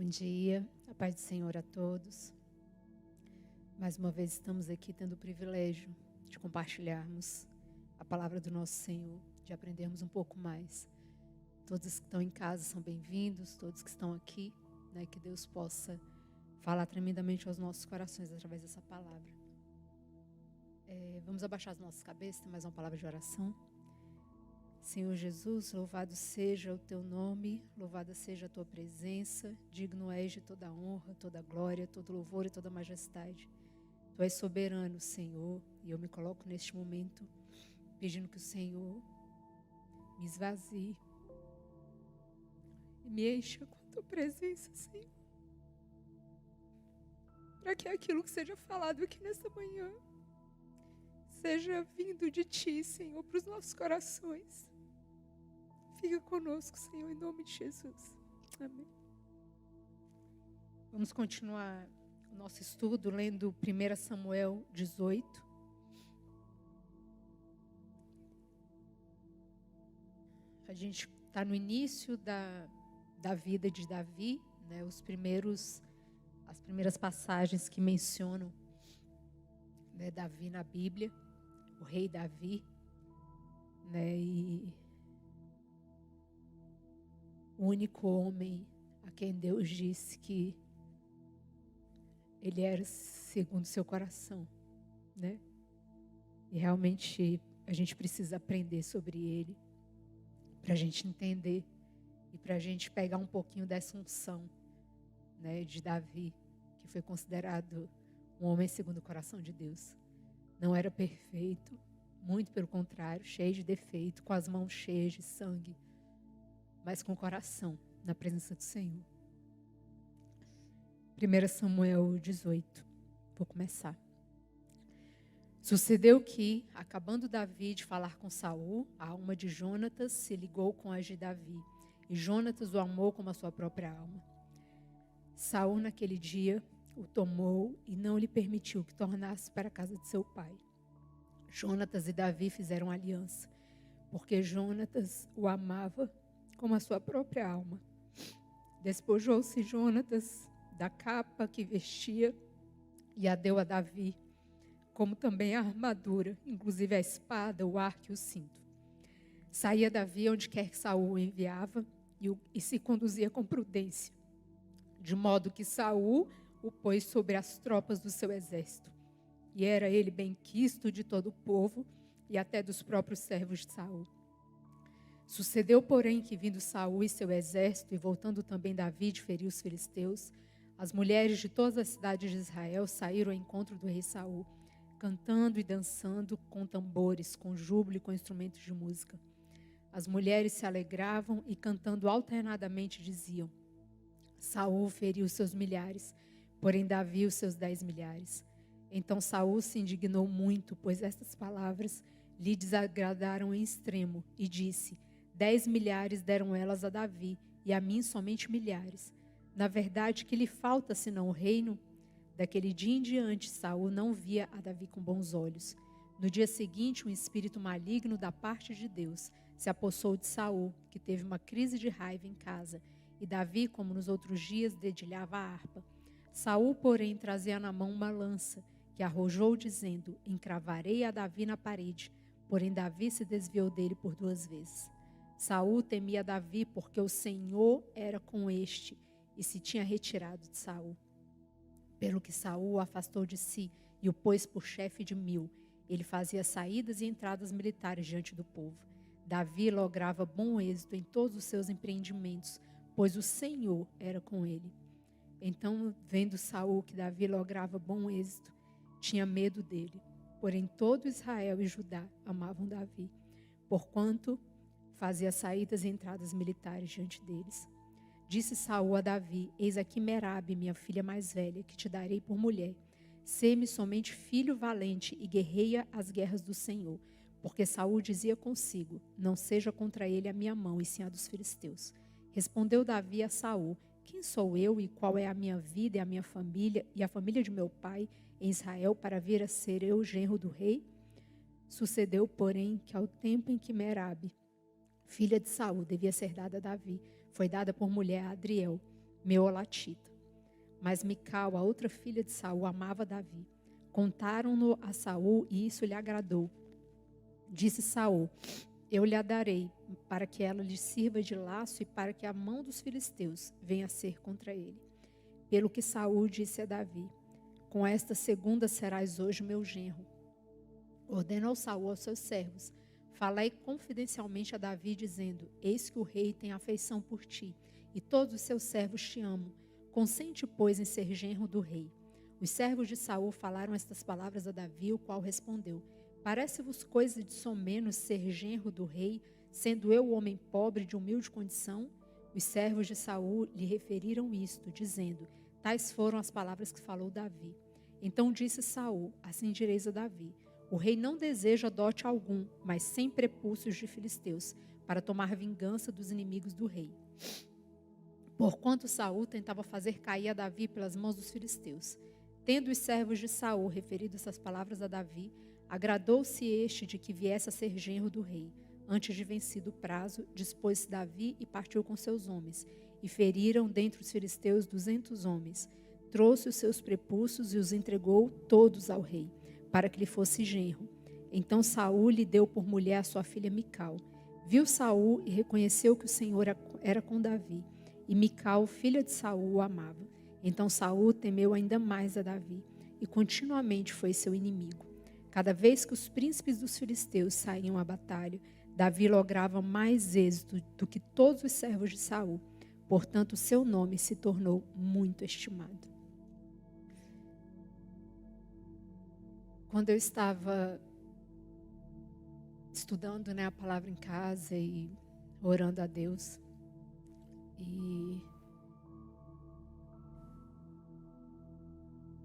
Bom dia, a paz do Senhor a todos. Mais uma vez estamos aqui tendo o privilégio de compartilharmos a palavra do nosso Senhor, de aprendermos um pouco mais. Todos que estão em casa são bem-vindos, todos que estão aqui, que Deus possa falar tremendamente aos nossos corações através dessa palavra. Vamos abaixar as nossas cabeças, tem mais uma palavra de oração. Senhor Jesus, louvado seja o teu nome, louvada seja a tua presença, digno és de toda honra, toda glória, todo louvor e toda majestade. Tu és soberano, Senhor, e eu me coloco neste momento pedindo que o Senhor me esvazie e me encha com a tua presença, Senhor. Para que aquilo que seja falado aqui nesta manhã seja vindo de ti, Senhor, para os nossos corações. Fica conosco, Senhor, em nome de Jesus. Amém. Vamos continuar o nosso estudo lendo 1 Samuel 18. A gente está no início da vida de Davi, as primeiras passagens que mencionam Davi na Bíblia, o rei Davi, e o único homem a quem Deus disse que ele era segundo seu coração, E realmente a gente precisa aprender sobre ele, para a gente entender e para a gente pegar um pouquinho dessa unção, de Davi, que foi considerado um homem segundo o coração de Deus. Não era perfeito, muito pelo contrário, cheio de defeito, com as mãos cheias de sangue, mas com o coração na presença do Senhor. 1 Samuel 18, vou começar. Sucedeu que, acabando Davi de falar com Saul, a alma de Jonatas se ligou com a de Davi, e Jonatas o amou como a sua própria alma. Saul, naquele dia, o tomou e não lhe permitiu que tornasse para a casa de seu pai. Jonatas e Davi fizeram aliança, porque Jonatas o amava como a sua própria alma. Despojou-se Jonatas da capa que vestia e a deu a Davi, como também a armadura, inclusive a espada, o arco e o cinto. Saía Davi onde quer que Saul o enviava e se conduzia com prudência, de modo que Saul o pôs sobre as tropas do seu exército. E era ele benquisto de todo o povo e até dos próprios servos de Saul. Sucedeu, porém, que vindo Saul e seu exército, e voltando também Davi de ferir os filisteus, as mulheres de todas as cidades de Israel saíram ao encontro do rei Saul, cantando e dançando com tambores, com júbilo e com instrumentos de música. As mulheres se alegravam e cantando alternadamente diziam: Saul feriu os seus milhares, porém Davi os seus 10 milhares. Então Saul se indignou muito, pois estas palavras lhe desagradaram em extremo, e disse: 10 milhares deram elas a Davi, e a mim somente milhares. Na verdade, que lhe falta senão o reino? Daquele dia em diante, Saul não via a Davi com bons olhos. No dia seguinte, um espírito maligno da parte de Deus se apossou de Saul, que teve uma crise de raiva em casa, e Davi, como nos outros dias, dedilhava a harpa. Saul, porém, trazia na mão uma lança, que arrojou, dizendo: encravarei a Davi na parede. Porém, Davi se desviou dele por 2 vezes. Saul temia Davi, porque o Senhor era com este, e se tinha retirado de Saul. Pelo que Saul o afastou de si, e o pôs por chefe de 1000. Ele fazia saídas e entradas militares diante do povo. Davi lograva bom êxito em todos os seus empreendimentos, pois o Senhor era com ele. Então, vendo Saul que Davi lograva bom êxito, tinha medo dele. Porém, todo Israel e Judá amavam Davi, porquanto fazia saídas e entradas militares diante deles. Disse Saul a Davi: eis aqui Merabe, minha filha mais velha, que te darei por mulher. Sê-me somente filho valente e guerreia as guerras do Senhor. Porque Saul dizia consigo: não seja contra ele a minha mão, e sim a dos filisteus. Respondeu Davi a Saul: quem sou eu e qual é a minha vida e a minha família e a família de meu pai em Israel para vir a ser eu genro do rei? Sucedeu, porém, que ao tempo em que Merabe, filha de Saul, devia ser dada a Davi, foi dada por mulher a Adriel, meolatita. Mas Mical, a outra filha de Saul, amava Davi. Contaram-no a Saul e isso lhe agradou. Disse Saul: eu lhe a darei, para que ela lhe sirva de laço e para que a mão dos filisteus venha a ser contra ele. Pelo que Saul disse a Davi: com esta segunda serás hoje meu genro. Ordenou Saul aos seus servos: falei confidencialmente a Davi, dizendo: eis que o rei tem afeição por ti, e todos os seus servos te amam. Consente, pois, em ser genro do rei. Os servos de Saul falaram estas palavras a Davi, o qual respondeu: parece-vos coisa de somenos ser genro do rei, sendo eu homem pobre de humilde condição? Os servos de Saul lhe referiram isto, dizendo: tais foram as palavras que falou Davi. Então disse Saul: assim direis a Davi: o rei não deseja dote algum, mas 100 prepúcios de filisteus, para tomar vingança dos inimigos do rei. Porquanto Saul tentava fazer cair a Davi pelas mãos dos filisteus. Tendo os servos de Saul referido essas palavras a Davi, agradou-se este de que viesse a ser genro do rei. Antes de vencido o prazo, dispôs-se Davi e partiu com seus homens. E feriram dentre os filisteus 200 homens. Trouxe os seus prepúcios e os entregou todos ao rei, para que lhe fosse genro. Então Saul lhe deu por mulher a sua filha Mical. Viu Saul e reconheceu que o Senhor era com Davi. E Mical, filha de Saul, o amava. Então Saul temeu ainda mais a Davi, e continuamente foi seu inimigo. Cada vez que os príncipes dos filisteus saíam à batalha, Davi lograva mais êxito do que todos os servos de Saul. Portanto, seu nome se tornou muito estimado. Quando eu estava estudando, a palavra em casa e orando a Deus, e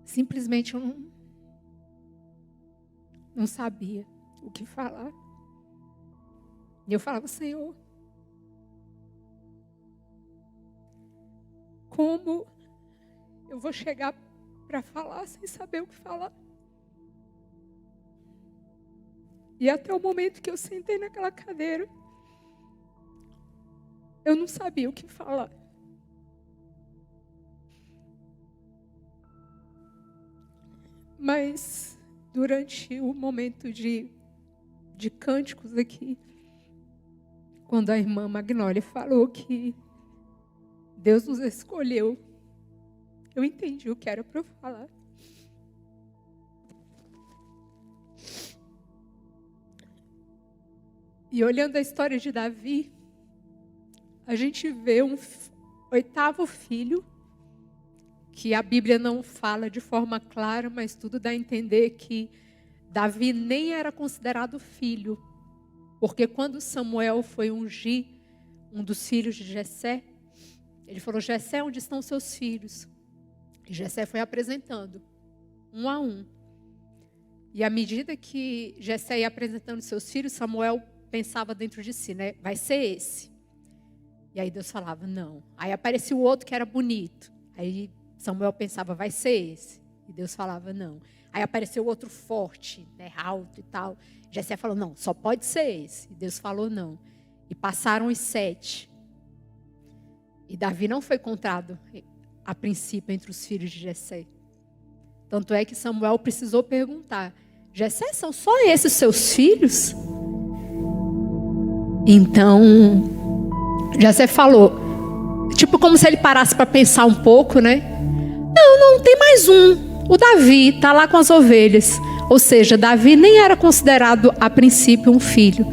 simplesmente eu não sabia o que falar. E eu falava: Senhor, como eu vou chegar para falar sem saber o que falar? E até o momento que eu sentei naquela cadeira, eu não sabia o que falar. Mas durante o momento de cânticos aqui, quando a irmã Magnólia falou que Deus nos escolheu, eu entendi o que era para eu falar. E olhando a história de Davi, a gente vê um 8º filho, que a Bíblia não fala de forma clara, mas tudo dá a entender que Davi nem era considerado filho, porque quando Samuel foi ungir um dos filhos de Jessé, ele falou: Jessé, onde estão seus filhos? E Jessé foi apresentando, um a um. E à medida que Jessé ia apresentando seus filhos, Samuel pensava dentro de si, vai ser esse. E aí Deus falava: não. Aí aparecia o outro que era bonito. Aí Samuel pensava: vai ser esse. E Deus falava: não. Aí apareceu o outro forte, alto e tal. Jessé falou: não, só pode ser esse. E Deus falou: não. E passaram os 7. E Davi não foi contado a princípio entre os filhos de Jessé. Tanto é que Samuel precisou perguntar: Jessé, são só esses seus filhos? Então, Jessé falou, tipo como se ele parasse para pensar um pouco, Não, tem mais um. O Davi está lá com as ovelhas. Ou seja, Davi nem era considerado a princípio um filho.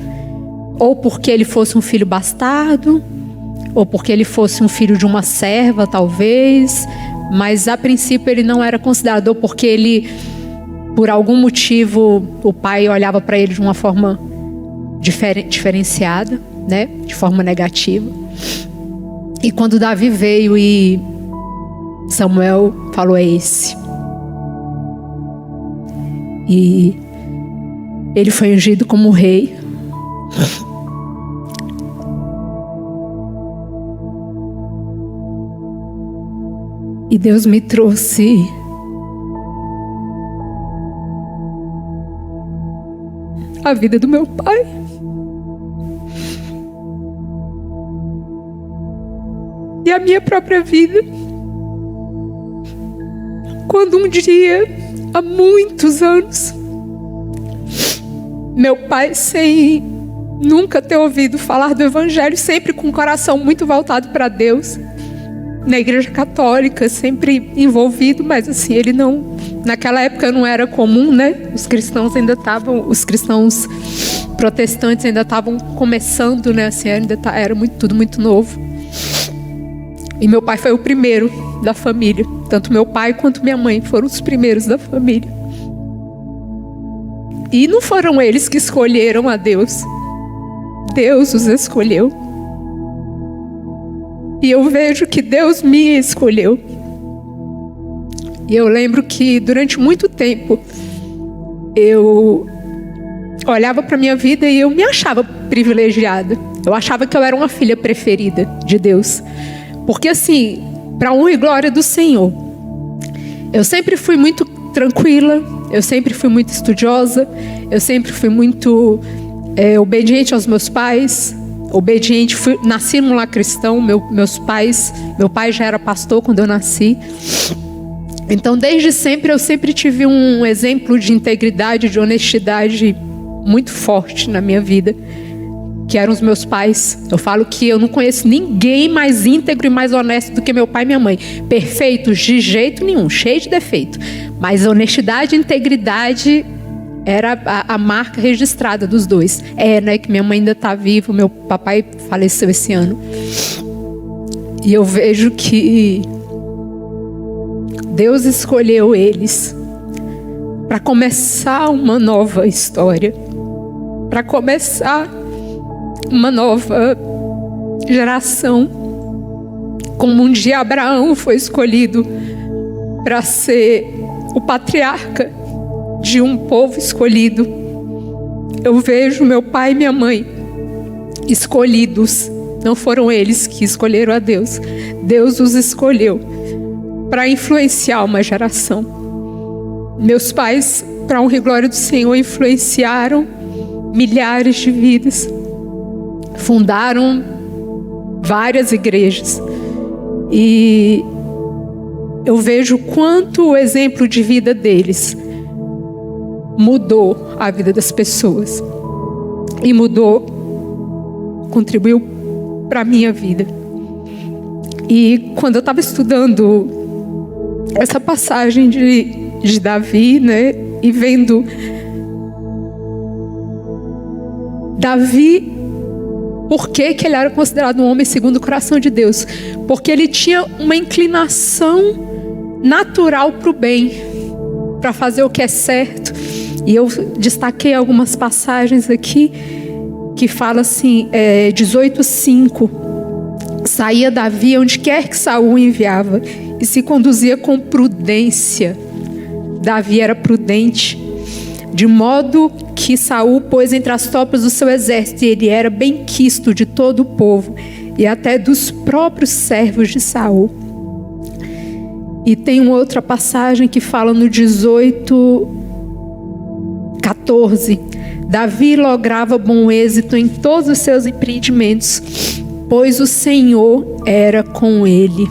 Ou porque ele fosse um filho bastardo, ou porque ele fosse um filho de uma serva, talvez. Mas a princípio ele não era considerado, ou porque ele, por algum motivo, o pai olhava para ele de uma forma diferenciada, de forma negativa. E quando Davi veio e Samuel falou: é esse. E ele foi ungido como rei. E Deus me trouxe a vida do meu pai. e a minha própria vida. Quando um dia, há muitos anos, meu pai, sem nunca ter ouvido falar do Evangelho, sempre com o coração muito voltado para Deus, na igreja católica, sempre envolvido, mas assim, ele não... Naquela época não era comum, né? Os cristãos protestantes ainda estavam começando, né? Assim, era tudo muito novo. E meu pai foi o primeiro da família. Tanto meu pai quanto minha mãe foram os primeiros da família. E não foram eles que escolheram a Deus. Deus os escolheu. E eu vejo que Deus me escolheu. E eu lembro que durante muito tempo eu olhava para a minha vida e eu me achava privilegiada. Eu achava que eu era uma filha preferida de Deus. Porque assim, para honra e glória do Senhor, eu sempre fui muito tranquila, eu sempre fui muito estudiosa, eu sempre fui muito obediente aos meus pais. Nasci num lar cristão, meu pai já era pastor quando eu nasci. Então desde sempre eu sempre tive um exemplo de integridade, de honestidade muito forte na minha vida, que eram os meus pais. Eu falo que eu não conheço ninguém mais íntegro e mais honesto do que meu pai e minha mãe. Perfeitos de jeito nenhum, cheio de defeito, mas honestidade e integridade era a marca registrada dos dois. Né, que minha mãe ainda está viva, meu papai faleceu esse ano. E eu vejo que Deus escolheu eles para começar uma nova história, para começar uma nova geração. Como um dia Abraão foi escolhido para ser o patriarca de um povo escolhido, eu vejo meu pai e minha mãe escolhidos. Não foram eles que escolheram a Deus. Deus os escolheu para influenciar uma geração. Meus pais, para a honra e glória do Senhor, influenciaram milhares de vidas. Fundaram várias igrejas. E eu vejo quanto o exemplo de vida deles mudou a vida das pessoas. E contribuiu para a minha vida. E quando eu estava estudando essa passagem de Davi, né, e vendo Davi, por que ele era considerado um homem segundo o coração de Deus? Porque ele tinha uma inclinação natural para o bem, para fazer o que é certo. E eu destaquei algumas passagens aqui que fala assim, 18:5. Saía Davi onde quer que Saul enviava e se conduzia com prudência. Davi era prudente, de modo que Saul pôs entre as tropas do seu exército, e ele era benquisto de todo o povo e até dos próprios servos de Saul. E tem uma outra passagem que fala no 18:14. Davi lograva bom êxito em todos os seus empreendimentos, pois o Senhor era com ele.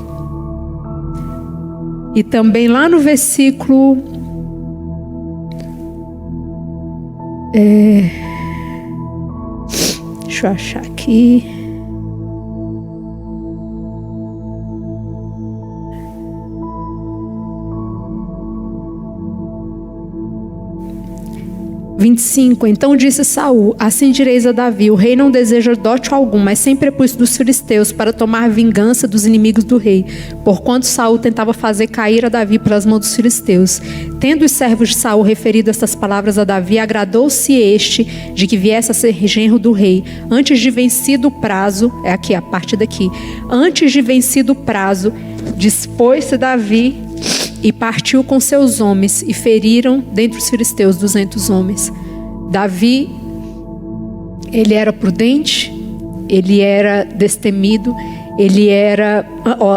E também lá no versículo deixa eu achar aqui. Então disse Saul: assim direis a Davi: o rei não deseja dote algum, mas sem prepúcio dos filisteus, para tomar vingança dos inimigos do rei, porquanto Saul tentava fazer cair a Davi pelas mãos dos filisteus. Tendo os servos de Saul referido estas palavras a Davi, agradou-se este de que viesse a ser genro do rei. Antes de vencido o prazo, é aqui a parte daqui, antes de vencido o prazo, dispôs-se Davi e partiu com seus homens, e feriram dentre os filisteus 200 homens. Davi, ele era prudente, ele era destemido, ele era...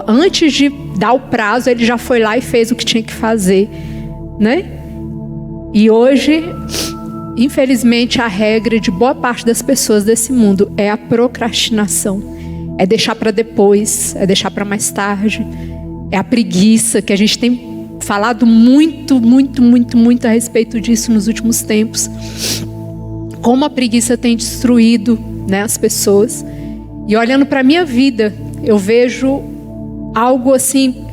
antes de dar o prazo, ele já foi lá e fez o que tinha que fazer, né? E hoje, infelizmente, a regra de boa parte das pessoas desse mundo é a procrastinação. é deixar para depois, é deixar para mais tarde. É a preguiça, que a gente tem falado muito a respeito disso nos últimos tempos. Como a preguiça tem destruído, né, as pessoas. E olhando para a minha vida, eu vejo algo assim,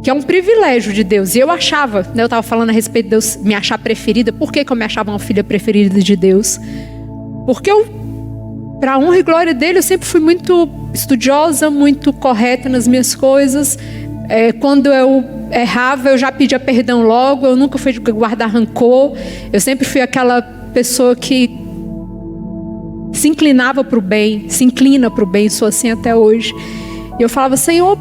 que é um privilégio de Deus. E eu achava, né, eu estava falando a respeito de Deus me achar preferida. Por que eu me achava uma filha preferida de Deus? Porque para a honra e glória dele, eu sempre fui muito estudiosa, muito correta nas minhas coisas. Quando eu errava, eu já pedia perdão logo. Eu nunca fui de guardar rancor. Eu sempre fui aquela pessoa que se inclinava para o bem, se inclina para o bem. Sou assim até hoje. E eu falava, Senhor,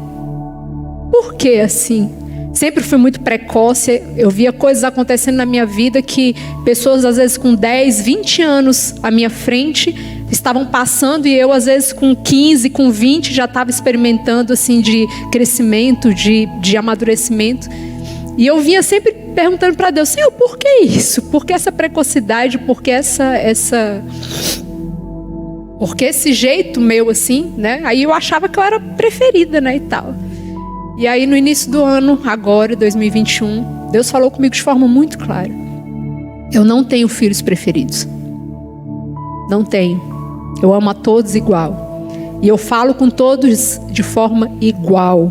por que assim? Sempre fui muito precoce. Eu via coisas acontecendo na minha vida que pessoas às vezes com 10, 20 anos à minha frente estavam passando, e eu às vezes com 15, com 20 já estava experimentando assim de crescimento, de amadurecimento. E eu vinha sempre perguntando para Deus, Senhor, por que isso? Por que essa precocidade? Por que por que esse jeito meu assim, né? Aí eu achava que eu era preferida, né, e tal. E aí no início do ano, agora, 2021, Deus falou comigo de forma muito clara. Eu não tenho filhos preferidos. Não tenho. Eu amo a todos igual. E eu falo com todos de forma igual.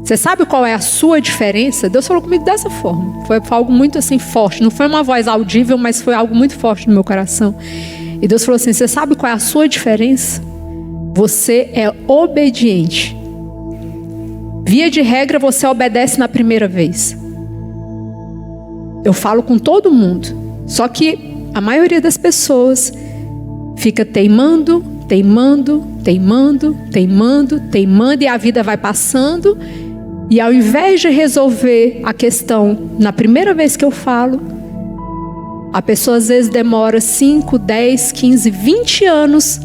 Você sabe qual é a sua diferença? Deus falou comigo dessa forma. Foi algo muito assim forte. Não foi uma voz audível, mas foi algo muito forte no meu coração. E Deus falou assim, você sabe qual é a sua diferença? Você é obediente. Via de regra, você obedece na primeira vez. Eu falo com todo mundo. Só que a maioria das pessoas fica teimando, e a vida vai passando. E ao invés de resolver a questão na primeira vez que eu falo, a pessoa às vezes demora 5, 10, 15, 20 anos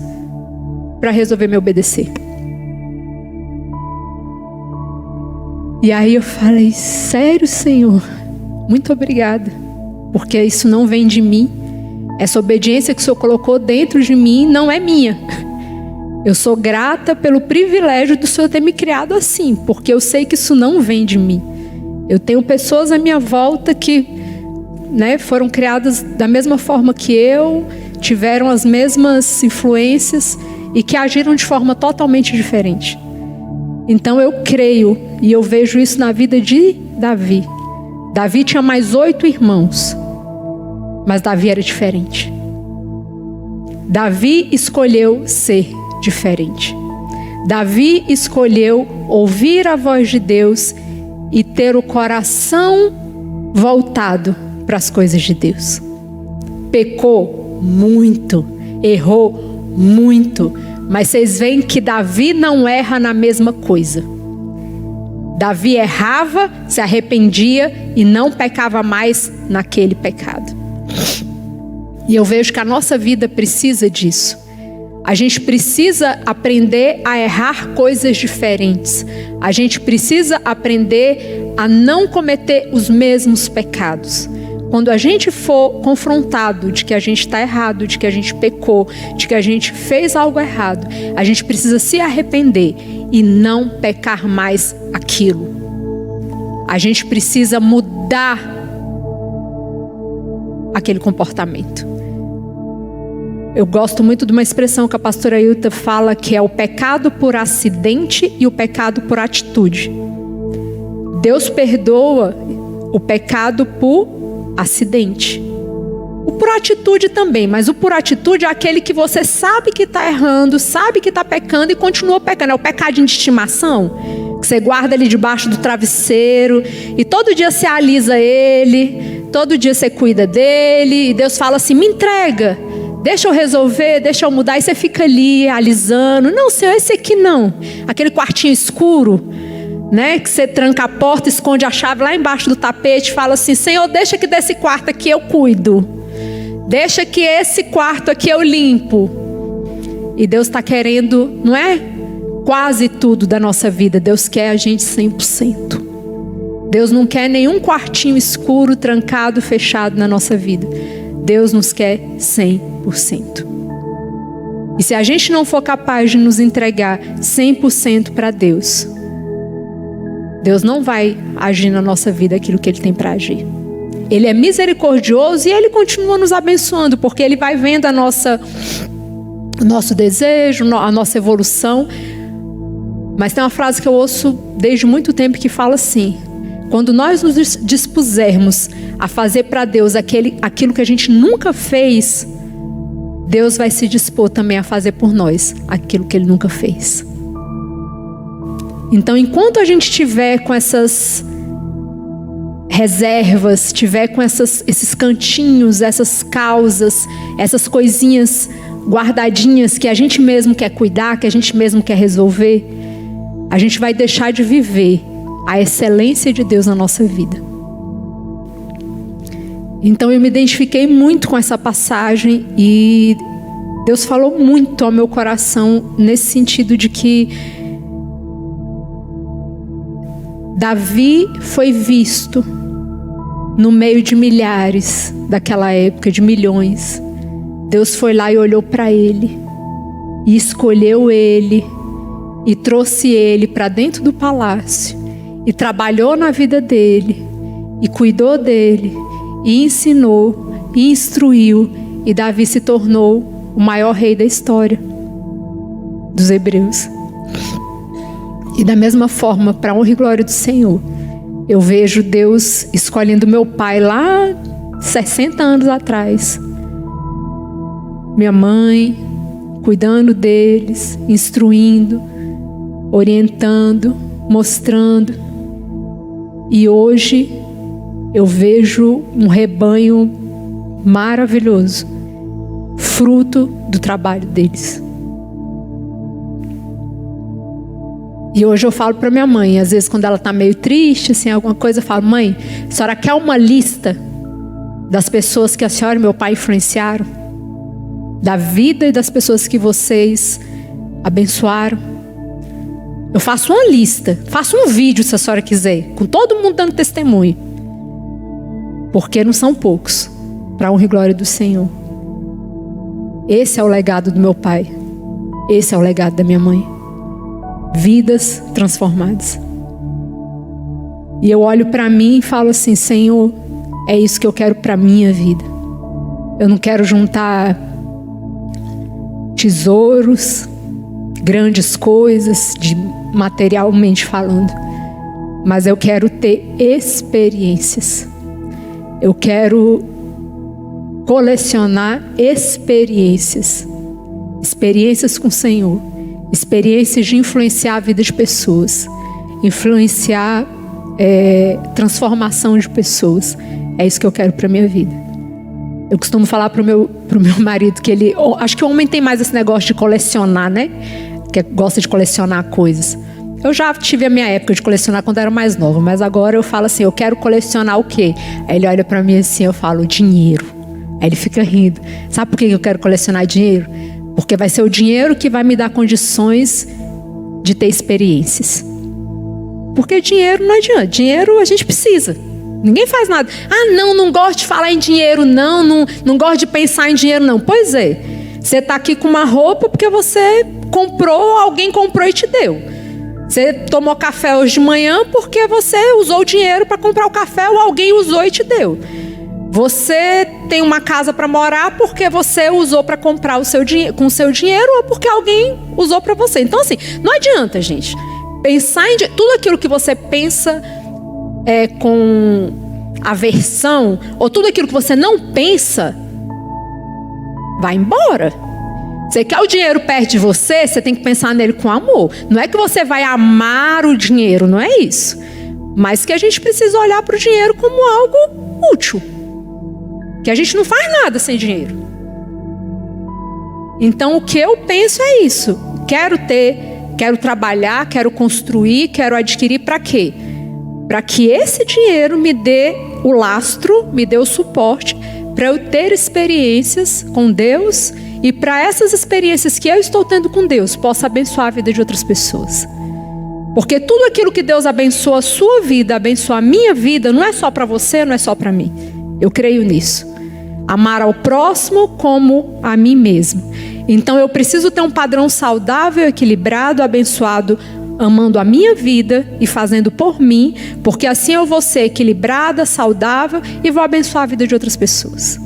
para resolver me obedecer. E aí eu falei, sério, Senhor? Muito obrigada, porque isso não vem de mim. Essa obediência que o Senhor colocou dentro de mim não é minha. Eu sou grata pelo privilégio do Senhor ter me criado assim, porque eu sei que isso não vem de mim. Eu tenho pessoas à minha volta que, né, foram criadas da mesma forma que eu, tiveram as mesmas influências e que agiram de forma totalmente diferente. Então eu creio, e eu vejo isso na vida de Davi. Davi tinha mais 8 irmãos, mas Davi era diferente. Davi escolheu ser diferente. Davi escolheu ouvir a voz de Deus e ter o coração voltado para as coisas de Deus. Pecou muito, errou muito, mas vocês veem que Davi não erra na mesma coisa. Davi errava, se arrependia e não pecava mais naquele pecado. E eu vejo que a nossa vida precisa disso. A gente precisa aprender a errar coisas diferentes. A gente precisa aprender a não cometer os mesmos pecados. Quando a gente for confrontado de que a gente está errado, de que a gente pecou, de que a gente fez algo errado, a gente precisa se arrepender e não pecar mais aquilo. A gente precisa mudar aquele comportamento. Eu gosto muito de uma expressão que a pastora Ailton fala, que é o pecado por acidente e o pecado por atitude. Deus perdoa o pecado por acidente. O por atitude também, mas o por atitude é aquele que você sabe que está errando, sabe que está pecando e continua pecando. É o pecadinho de estimação, que você guarda ele debaixo do travesseiro e todo dia você alisa ele, todo dia você cuida dele, e Deus fala assim, me entrega, deixa eu resolver, deixa eu mudar, e você fica ali alisando. Não, Senhor, esse aqui não. Aquele quartinho escuro, né, que você tranca a porta, esconde a chave lá embaixo do tapete, fala assim, Senhor, deixa que desse quarto aqui eu cuido, deixa que esse quarto aqui eu limpo. E Deus está querendo, não é quase tudo da nossa vida, Deus quer a gente 100%. Deus não quer nenhum quartinho escuro, trancado, fechado na nossa vida. Deus nos quer 100%. E se a gente não for capaz de nos entregar 100% para Deus, Deus não vai agir na nossa vida aquilo que Ele tem para agir. Ele é misericordioso e Ele continua nos abençoando, porque Ele vai vendo o nosso desejo, a nossa evolução. Mas tem uma frase que eu ouço desde muito tempo que fala assim: quando nós nos dispusermos a fazer para Deus aquilo que a gente nunca fez, Deus vai se dispor também a fazer por nós aquilo que Ele nunca fez. Então, enquanto a gente tiver com essas reservas, tiver com esses cantinhos, essas causas, essas coisinhas guardadinhas que a gente mesmo quer cuidar, que a gente mesmo quer resolver, a gente vai deixar de viver a excelência de Deus na nossa vida. Então eu me identifiquei muito com essa passagem e Deus falou muito ao meu coração nesse sentido de que Davi foi visto no meio de milhares daquela época, de milhões. Deus foi lá e olhou para ele e escolheu ele e trouxe ele para dentro do palácio e trabalhou na vida dele e cuidou dele e ensinou e instruiu, e Davi se tornou o maior rei da história dos hebreus. E da mesma forma, para a honra e glória do Senhor, eu vejo Deus escolhendo meu pai lá 60 anos atrás, minha mãe, cuidando deles, instruindo, orientando, mostrando. E hoje eu vejo um rebanho maravilhoso, fruto do trabalho deles. E hoje eu falo para minha mãe, às vezes quando ela está meio triste, assim, alguma coisa, eu falo: mãe, a senhora quer uma lista das pessoas que a senhora e meu pai influenciaram? Da vida e das pessoas que vocês abençoaram? Eu faço uma lista, faço um vídeo se a senhora quiser, com todo mundo dando testemunho. Porque não são poucos, para a honra e glória do Senhor. Esse é o legado do meu pai. Esse é o legado da minha mãe. Vidas transformadas. E eu olho para mim e falo assim: Senhor, é isso que eu quero para a minha vida. Eu não quero juntar tesouros, grandes coisas, materialmente falando, mas eu quero ter experiências. Eu quero colecionar experiências com o Senhor, experiências de influenciar a vida de pessoas, influenciar transformação de pessoas. É isso que eu quero para minha vida. Eu costumo falar pro meu marido que ele, acho que o homem tem mais esse negócio de colecionar, né? Que gosta de colecionar coisas. Eu já tive a minha época de colecionar quando eu era mais nova, mas agora eu falo assim: eu quero colecionar o quê? Aí ele olha para mim assim, eu falo: dinheiro. Aí ele fica rindo. Sabe por que eu quero colecionar dinheiro? Porque vai ser o dinheiro que vai me dar condições de ter experiências. Porque dinheiro não adianta. Dinheiro a gente precisa. Ninguém faz nada. Ah, não gosto de falar em dinheiro, não gosto de pensar em dinheiro, não. Pois é. Você está aqui com uma roupa porque você comprou, alguém comprou e te deu. Você tomou café hoje de manhã porque você usou o dinheiro para comprar o café ou alguém usou e te deu. Você tem uma casa para morar porque você usou para comprar com o seu dinheiro ou porque alguém usou para você. Então assim, não adianta, gente. Pensar em tudo aquilo que você pensa com aversão, ou tudo aquilo que você não pensa, vai embora. Você quer o dinheiro perto de você, você tem que pensar nele com amor. Não é que você vai amar o dinheiro, não é isso. Mas que a gente precisa olhar para o dinheiro como algo útil. Que a gente não faz nada sem dinheiro. Então o que eu penso é isso. Quero trabalhar, quero construir, quero adquirir para quê? Para que esse dinheiro me dê o lastro, me dê o suporte para eu ter experiências com Deus e para essas experiências que eu estou tendo com Deus possa abençoar a vida de outras pessoas. Porque tudo aquilo que Deus abençoa a sua vida, abençoa a minha vida, não é só para você, não é só para mim. Eu creio nisso. Amar ao próximo como a mim mesmo. Então eu preciso ter um padrão saudável, equilibrado, abençoado, amando a minha vida e fazendo por mim, porque assim eu vou ser equilibrada, saudável e vou abençoar a vida de outras pessoas.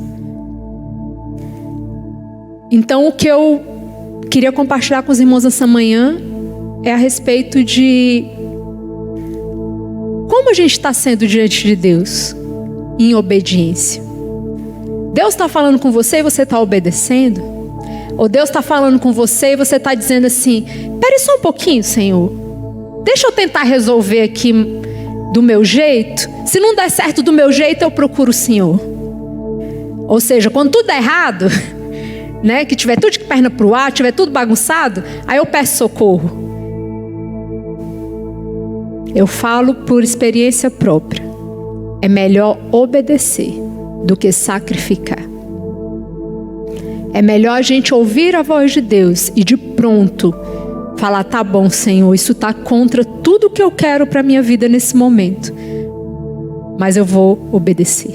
Então o que eu queria compartilhar com os irmãos essa manhã é a respeito de como a gente está sendo diante de Deus em obediência. Deus está falando com você e você está obedecendo? Ou Deus está falando com você e você está dizendo assim: espere só um pouquinho, Senhor, deixa eu tentar resolver aqui do meu jeito. Se não der certo do meu jeito, eu procuro o Senhor. Ou seja, quando tudo der errado, né, que tiver tudo de perna para o ar, tiver tudo bagunçado, aí eu peço socorro. Eu falo por experiência própria. É melhor obedecer do que sacrificar. É melhor a gente ouvir a voz de Deus e de pronto falar: tá bom, Senhor, isso está contra tudo que eu quero para a minha vida nesse momento, mas eu vou obedecer.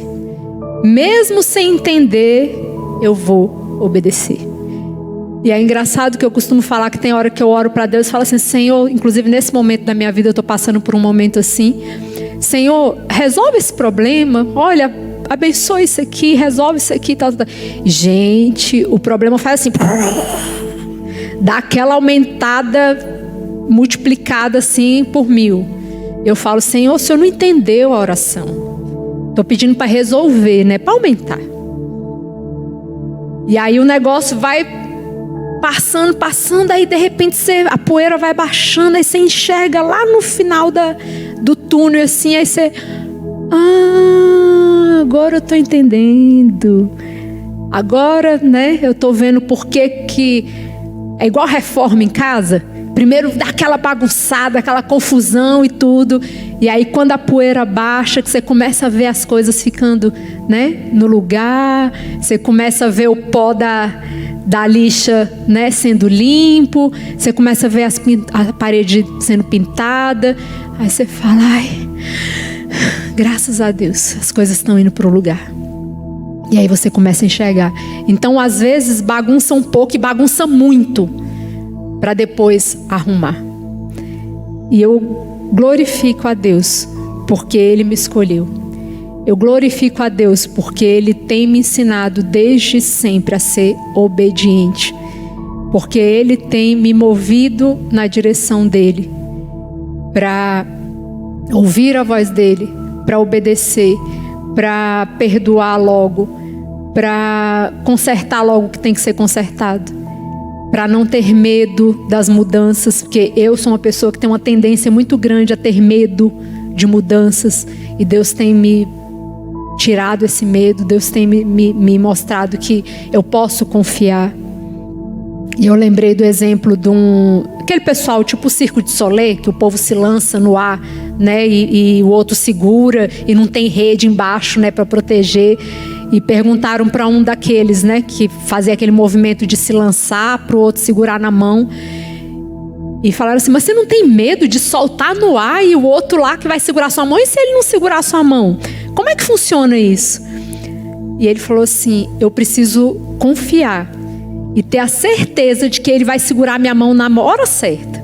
Mesmo sem entender, eu vou obedecer. E é engraçado que eu costumo falar que tem hora que eu oro para Deus e falo assim: Senhor, inclusive nesse momento da minha vida eu estou passando por um momento assim, Senhor, resolve esse problema, olha, abençoa isso aqui, resolve isso aqui, tal. Gente, o problema faz assim, dá aquela aumentada, multiplicada assim por 1000. Eu falo: Senhor, o Senhor não entendeu a oração. Estou pedindo para resolver, né? Para aumentar. E aí o negócio vai passando, aí de repente a poeira vai baixando, aí você enxerga lá no final do túnel assim, aí você... agora eu estou entendendo. Agora, né, eu estou vendo por que é igual reforma em casa. Primeiro dá aquela bagunçada, aquela confusão e tudo. E aí quando a poeira baixa, que você começa a ver as coisas ficando, né, no lugar. Você começa a ver o pó da lixa, né, sendo limpo. Você começa a ver a parede sendo pintada. Aí você fala: ai, graças a Deus, as coisas estão indo para o lugar. E aí você começa a enxergar. Então às vezes bagunça um pouco e bagunça muito, para depois arrumar. E eu glorifico a Deus porque Ele me escolheu. Eu glorifico a Deus porque Ele tem me ensinado desde sempre a ser obediente. Porque Ele tem me movido na direção dEle, para ouvir a voz dEle, para obedecer, para perdoar logo, para consertar logo o que tem que ser consertado, para não ter medo das mudanças, porque eu sou uma pessoa que tem uma tendência muito grande a ter medo de mudanças, e Deus tem me tirado esse medo. Deus tem me mostrado que eu posso confiar. E eu lembrei do exemplo de aquele pessoal tipo o Circo de Soleil, que o povo se lança no ar, né, e o outro segura e não tem rede embaixo, né, para proteger. E perguntaram para um daqueles, né, que fazia aquele movimento de se lançar, para o outro segurar na mão. E falaram assim: mas você não tem medo de soltar no ar e o outro lá que vai segurar sua mão? E se ele não segurar sua mão? Como é que funciona isso? E ele falou assim: eu preciso confiar e ter a certeza de que ele vai segurar minha mão na hora certa.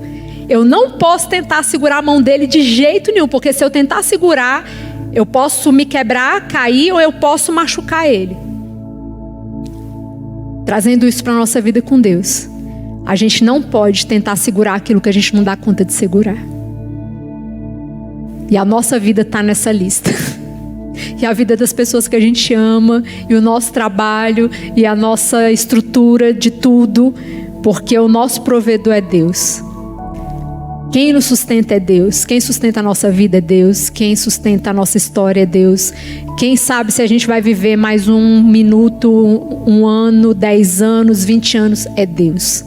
Eu não posso tentar segurar a mão dele de jeito nenhum, porque se eu tentar segurar, eu posso me quebrar, cair, ou eu posso machucar ele. Trazendo isso para a nossa vida com Deus, a gente não pode tentar segurar aquilo que a gente não dá conta de segurar. E a nossa vida está nessa lista. E a vida das pessoas que a gente ama, e o nosso trabalho, e a nossa estrutura de tudo, porque o nosso provedor é Deus. Quem nos sustenta é Deus. Quem sustenta a nossa vida é Deus. Quem sustenta a nossa história é Deus. Quem sabe se a gente vai viver mais 1 minuto, 1 ano, 10 anos, 20 anos, é Deus.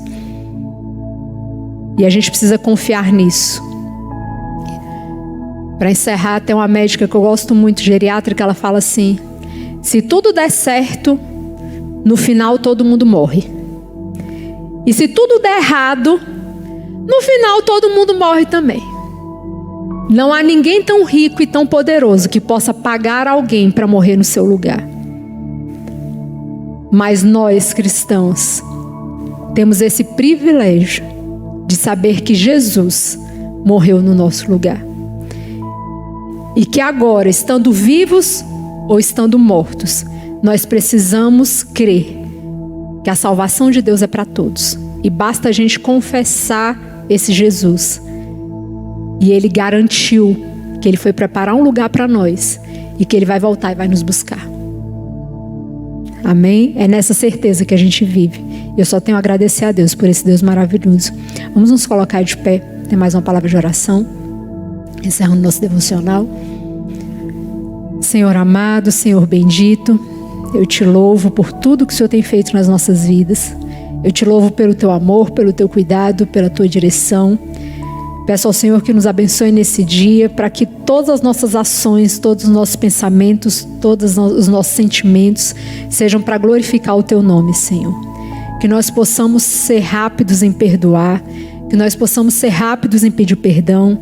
E a gente precisa confiar nisso. Para encerrar, tem uma médica que eu gosto muito, geriátrica, ela fala assim: se tudo der certo, no final todo mundo morre. E se tudo der errado, no final todo mundo morre também. Não há ninguém tão rico e tão poderoso que possa pagar alguém para morrer no seu lugar. Mas nós, cristãos, temos esse privilégio de saber que Jesus morreu no nosso lugar. E que agora, estando vivos ou estando mortos, nós precisamos crer que a salvação de Deus é para todos. E basta a gente confessar esse Jesus. E Ele garantiu que Ele foi preparar um lugar para nós e que Ele vai voltar e vai nos buscar. Amém? É nessa certeza que a gente vive. Eu só tenho a agradecer a Deus por esse Deus maravilhoso. Vamos nos colocar de pé. Tem mais uma palavra de oração. Encerrando nosso devocional. Senhor amado, Senhor bendito, eu te louvo por tudo que o Senhor tem feito nas nossas vidas. Eu te louvo pelo teu amor, pelo teu cuidado, pela tua direção. Peço ao Senhor que nos abençoe nesse dia, para que todas as nossas ações, todos os nossos pensamentos, todos os nossos sentimentos sejam para glorificar o teu nome, Senhor. Que nós possamos ser rápidos em perdoar, que nós possamos ser rápidos em pedir perdão,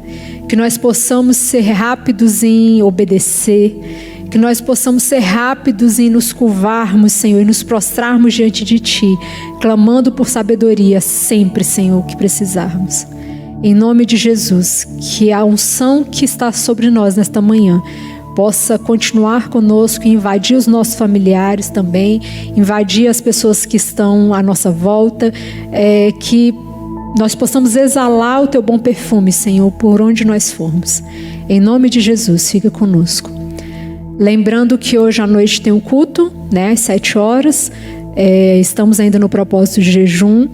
que nós possamos ser rápidos em obedecer, que nós possamos ser rápidos em nos curvarmos, Senhor, e nos prostrarmos diante de Ti, clamando por sabedoria sempre, Senhor, que precisarmos. Em nome de Jesus, que a unção que está sobre nós nesta manhã possa continuar conosco e invadir os nossos familiares também, invadir as pessoas que estão à nossa volta, que nós possamos exalar o Teu bom perfume, Senhor, por onde nós formos. Em nome de Jesus, fica conosco. Lembrando que hoje à noite tem um culto, às 7 horas. Estamos ainda no propósito de jejum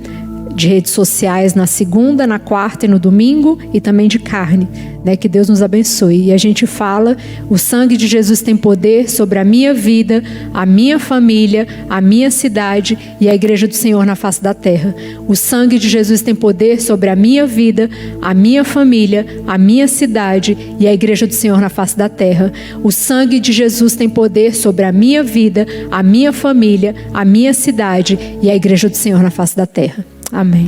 de redes sociais na segunda, na quarta e no domingo, e também de carne, que Deus nos abençoe. E a gente fala, o sangue de Jesus tem poder sobre a minha vida, a minha família, a minha cidade e a igreja do Senhor na face da terra. O sangue de Jesus tem poder sobre a minha vida, a minha família, a minha cidade e a igreja do Senhor na face da terra. O sangue de Jesus tem poder sobre a minha vida, a minha família, a minha cidade e a igreja do Senhor na face da terra. Amém.